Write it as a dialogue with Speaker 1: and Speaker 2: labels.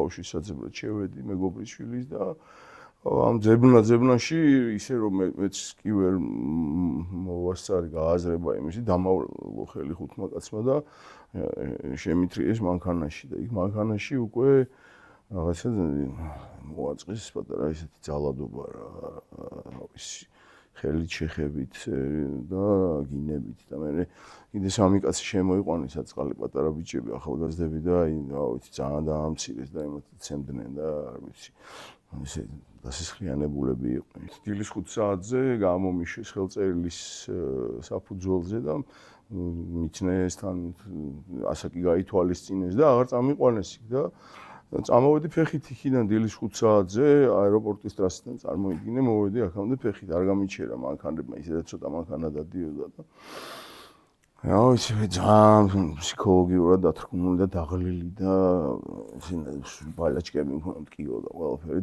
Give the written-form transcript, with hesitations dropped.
Speaker 1: ბავშვის საძებნად შევედი მეგობრის შვილის და ამ ძებნაში ისე რომ მეც კი ვერ მოვასწარი გააზრება იმისი დამავლო ხელი ხუთმა კაცმა და შემithრიეს მანქანაში და იქ მანქანაში უკვე რაღაცა მოაწყეს პატარა ისეთი ძალადობა რა ვიცი ხელით შეხებით და გინებით და მე კიდე სამი კაცი შემოიყვანეს აწყალი პატარა ბიჭები ახალგაზრდები და აი რა ვიცი ძალიან დაამცირეს და იმათ ცემდნენ და არ ვიცი ესე დასისხლიანებულები იყვნენ. დილის 5 საათზე გამომიშვეს ხელწერილის საფუძველზე და მიცნეს-თან ასაკი გაითვალისწინეს და აღარ წამიყვანეს იქ და წამოვედი ფეხით იქიდან დილის 5 საათზე აეროპორტის ტრასიდან წარმოიდგინე მოვედი აქამდე ფეხით არ გამიჩერა მანქანებმა ისედაც ცოტა მანქანა დადიოდა და რა ვიცი მე ძალიან ფსიქოლოგიურად დათრგუნული და დაღლილი და ბალაჭკები მქონდა ტკიოდა ყველაფერი